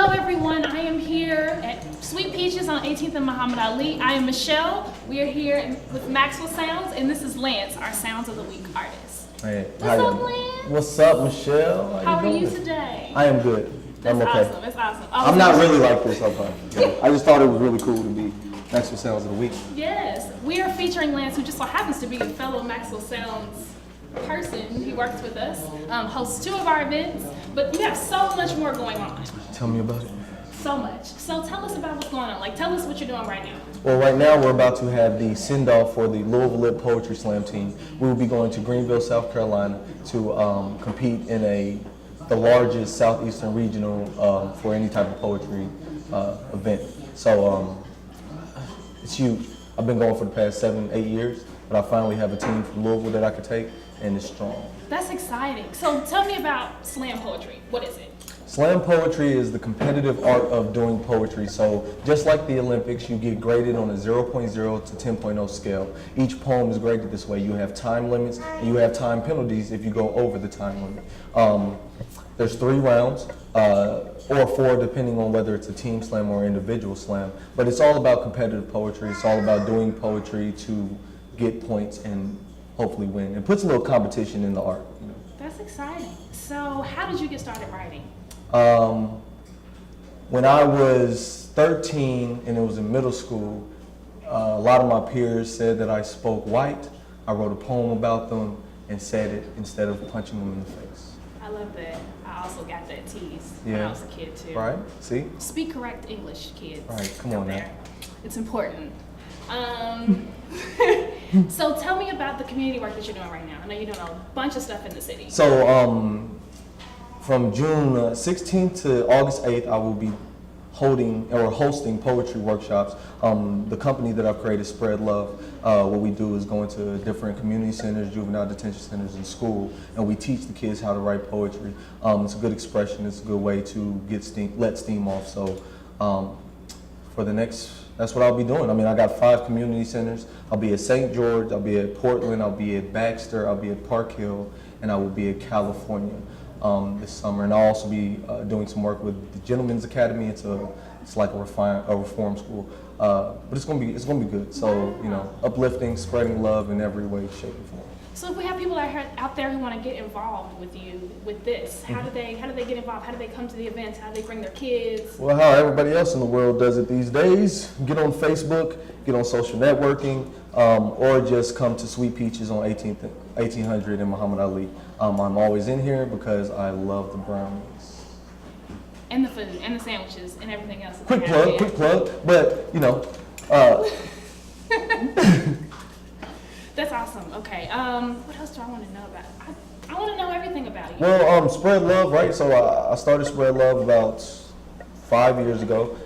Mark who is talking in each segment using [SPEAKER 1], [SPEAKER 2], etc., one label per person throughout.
[SPEAKER 1] Hello everyone, I am here at Sweet Peaches on 18th and Muhammad Ali. I am Michelle. We are here with Maxwellsounds, and this is Lance, our Sounds of the Week artist.
[SPEAKER 2] Hey,
[SPEAKER 1] What's up, Lance?
[SPEAKER 2] What's up, Michelle?
[SPEAKER 1] How are you today?
[SPEAKER 2] I am good.
[SPEAKER 1] That's
[SPEAKER 2] I'm okay.
[SPEAKER 1] awesome. That's awesome.
[SPEAKER 2] I'm not really like this sometimes. I just thought it was really cool to be Maxwell Sounds of the Week.
[SPEAKER 1] Yes, we are featuring Lance, who just so happens to be a fellow Maxwell Sounds person. He works with us, hosts 2 of our events, but you have so much more going on.
[SPEAKER 2] Tell me about it.
[SPEAKER 1] So much. So tell us about what's going on. Like, tell us what you're doing right now.
[SPEAKER 2] Well, right now we're about to have the send-off for the Louisville Lit Poetry Slam team. We will be going to Greenville, South Carolina to compete in the largest Southeastern regional for any type of poetry event. So it's huge. I've been going for the past 7-8 years, but I finally have a team from Louisville that I could take, and it's strong.
[SPEAKER 1] That's exciting. So tell me about slam poetry. What is it?
[SPEAKER 2] Slam poetry is the competitive art of doing poetry. So just like the Olympics, you get graded on a 0.0 to 10.0 scale. Each poem is graded this way. You have time limits and you have time penalties if you go over the time limit. There's 3 rounds, or 4 depending on whether it's a team slam or individual slam. But it's all about competitive poetry. It's all about doing poetry to get points and hopefully win. It puts a little competition in the art. You know.
[SPEAKER 1] That's exciting. So how did you get started writing?
[SPEAKER 2] When I was 13 and it was in middle school, a lot of my peers said that I spoke white. I wrote a poem about them and said it instead of punching them in the face.
[SPEAKER 1] I love that. I also got that tease when
[SPEAKER 2] Yeah.
[SPEAKER 1] I was a kid too.
[SPEAKER 2] Right? See?
[SPEAKER 1] Speak correct English, kids.
[SPEAKER 2] Right, come on now.
[SPEAKER 1] It's important. So tell me about the community work that you're doing right now. I know you're doing a bunch of stuff in the city.
[SPEAKER 2] So from June 16th to August 8th, I will be hosting poetry workshops. The company that I've created, Spread Love, what we do is go into different community centers, juvenile detention centers, and school, and we teach the kids how to write poetry. It's a good expression. It's a good way to let steam off. So that's what I'll be doing. I mean, I got 5 community centers. I'll be at St. George, I'll be at Portland, I'll be at Baxter, I'll be at Park Hill, and I will be at California this summer. And I'll also be doing some work with the Gentlemen's Academy. It's like a reform school, but it's gonna be good. So you know, uplifting, spreading love in every way, shape, and form.
[SPEAKER 1] So if we have people out there who want to get involved with you with this, how do they get involved? How do they come to the events? How do they bring their kids?
[SPEAKER 2] Well, how everybody else in the world does it these days. Get on Facebook, get on social networking, or just come to Sweet Peaches on 1800 in Muhammad Ali. I'm always in here because I love the brownies.
[SPEAKER 1] And the food, and the sandwiches, and everything else.
[SPEAKER 2] Quick plug, but you know.
[SPEAKER 1] That's awesome. Okay. What else do I want to know about? I want to know everything about you.
[SPEAKER 2] Well, Spread Love, right? So I started Spread Love about 5 years ago.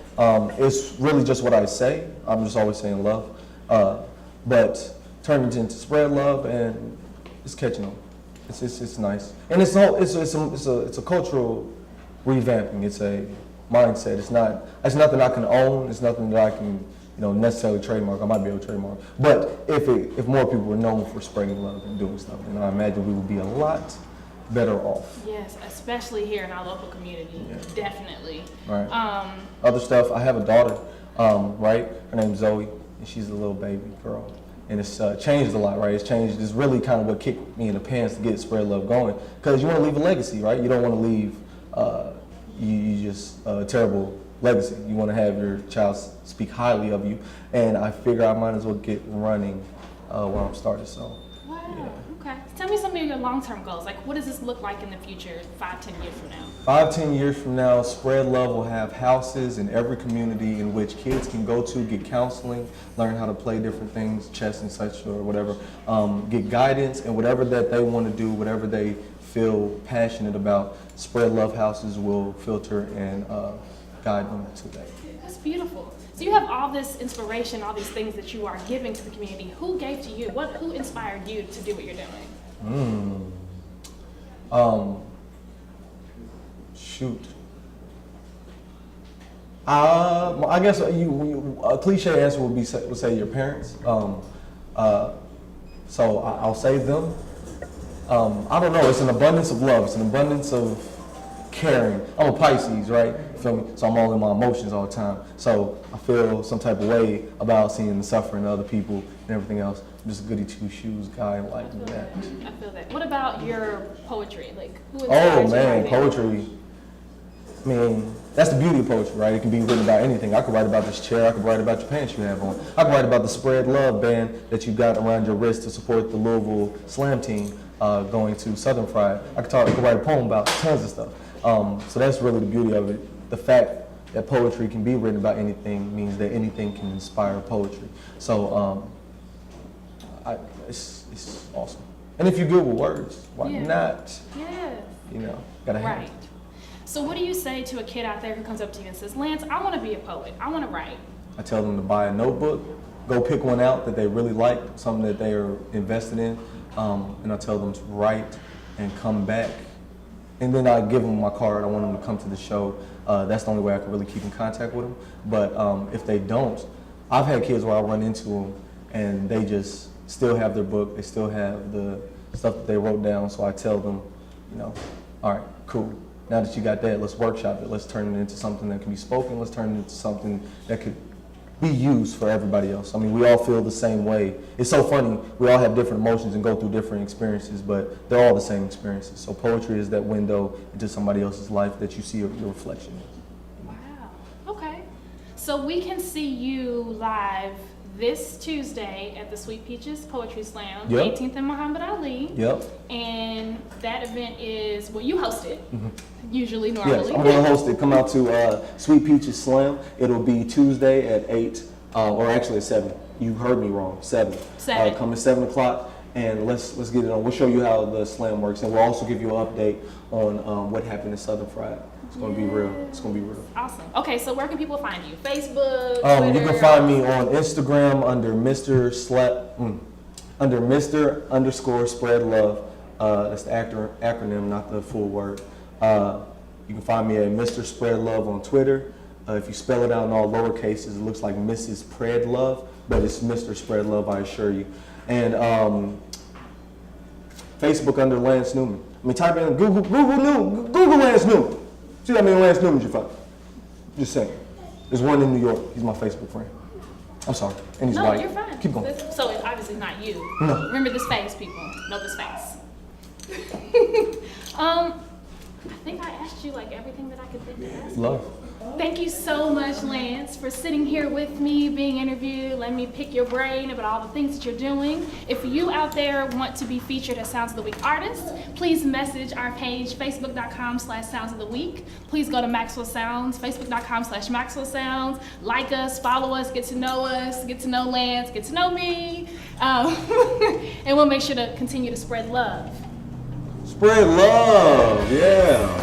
[SPEAKER 2] It's really just what I say. I'm just always saying love, but turned it into Spread Love, and it's catching on. It's nice, and it's a cultural revamping. It's a mindset. It's nothing I can own. It's nothing that I can necessarily trademark. I might be able to trademark, but if more people were known for spreading love and doing stuff, then I imagine we would be a lot better off.
[SPEAKER 1] Yes, especially here in our local community. Yeah. Definitely.
[SPEAKER 2] Right. Other stuff. I have a daughter. Right. Her name's Zoe, and she's a little baby girl. And it's changed a lot, right? It's changed. It's really kind of what kicked me in the pants to get Spread Love going. Because you want to leave a legacy, right? You don't want to leave a terrible legacy. You want to have your child speak highly of you. And I figure I might as well get running while I'm started. So,
[SPEAKER 1] wow.
[SPEAKER 2] Yeah.
[SPEAKER 1] Okay. Tell me some of your long-term goals. Like, what does this look like in the future, 5-10 years from now?
[SPEAKER 2] 5-10 years from now, Spread Love will have houses in every community in which kids can go to, get counseling, learn how to play different things, chess and such or whatever, get guidance, and whatever that they want to do, whatever they feel passionate about, Spread Love houses will filter and guide them to that.
[SPEAKER 1] That's beautiful. So you have all this inspiration, all these things that you are giving to the community. Who gave to you? Who inspired you to do what you're doing?
[SPEAKER 2] Shoot. I guess a cliche answer would say your parents. So I'll say them. I don't know. It's an abundance of love. It's an abundance of caring. I'm a Pisces, right? You feel me? So I'm all in my emotions all the time. So I feel some type of way about seeing the suffering of other people and everything else. I'm just a goody two shoes guy like that.
[SPEAKER 1] I feel that. What about your poetry? Like, who
[SPEAKER 2] Oh
[SPEAKER 1] inspires you
[SPEAKER 2] man,
[SPEAKER 1] right now?
[SPEAKER 2] poetry. I mean, that's the beauty of poetry, right? It can be written about anything. I could write about this chair. I could write about your pants you have on. I could write about the Spread Love band that you got around your wrist to support the Louisville Slam team going to Southern Fried. I could write a poem about tons of stuff. So that's really the beauty of it. The fact that poetry can be written about anything means that anything can inspire poetry. So it's awesome. And if you're good with words, why not?
[SPEAKER 1] Yes.
[SPEAKER 2] You know, gotta have
[SPEAKER 1] Right.
[SPEAKER 2] it.
[SPEAKER 1] So what do you say to a kid out there who comes up to you and says, Lance, I want to be a poet. I want to write.
[SPEAKER 2] I tell them to buy a notebook, go pick one out that they really like, something that they are invested in, and I tell them to write and come back. And then I give them my card. I want them to come to the show. That's the only way I can really keep in contact with them. But if they don't, I've had kids where I run into them and they just still have their book. They still have the stuff that they wrote down. So I tell them, you know, all right, cool. Now that you got that, let's workshop it. Let's turn it into something that can be spoken. Let's turn it into something that could be used for everybody else. I mean, we all feel the same way. It's so funny. We all have different emotions and go through different experiences, but they're all the same experiences. So poetry is that window into somebody else's life that you see your reflection in.
[SPEAKER 1] Wow. Okay. So we can see you live this Tuesday at the Sweet Peaches Poetry Slam,
[SPEAKER 2] Yep.
[SPEAKER 1] 18th and Muhammad Ali.
[SPEAKER 2] Yep.
[SPEAKER 1] And that event is, well, you host it, usually,
[SPEAKER 2] Yes,
[SPEAKER 1] normally.
[SPEAKER 2] I'm going to host it. Come out to Sweet Peaches Slam. It'll be Tuesday at 8, or actually at 7. You heard me wrong, 7.
[SPEAKER 1] 7.
[SPEAKER 2] Come at 7 o'clock, and let's get it on. We'll show you how the slam works, and we'll also give you an update on what happened in Southern Fried. It's going to be real. It's going to be real.
[SPEAKER 1] Awesome. Okay, so where can people find you? Facebook,
[SPEAKER 2] You
[SPEAKER 1] Twitter?
[SPEAKER 2] can find me on Instagram under Mr. Spread Love. That's the acronym, not the full word. You can find me at Mr. Spread Love on Twitter. If you spell it out in all lower cases, it looks like Mrs. Pred Love, but it's Mr. Spread Love, I assure you. And Facebook under Lance Newman. I mean, type in Google Lance Newman. See how many Lance Newmans you find? Just saying. There's one in New York. He's my Facebook friend. I'm sorry. And he's
[SPEAKER 1] No,
[SPEAKER 2] white.
[SPEAKER 1] you're fine.
[SPEAKER 2] Keep going.
[SPEAKER 1] So it's obviously not you.
[SPEAKER 2] No.
[SPEAKER 1] Remember this face, people. Know this face. I think I asked you like everything that I could think to ask.
[SPEAKER 2] Love.
[SPEAKER 1] Thank you so much, Lance, for sitting here with me, being interviewed, letting me pick your brain about all the things that you're doing. If you out there want to be featured as Sounds of the Week artists, please message our page, facebook.com/Sounds of the Week. Please go to Maxwell Sounds, facebook.com/Maxwell Sounds. Like us, follow us, get to know Lance, get to know me. And we'll make sure to continue to spread love.
[SPEAKER 2] Spread love, yeah.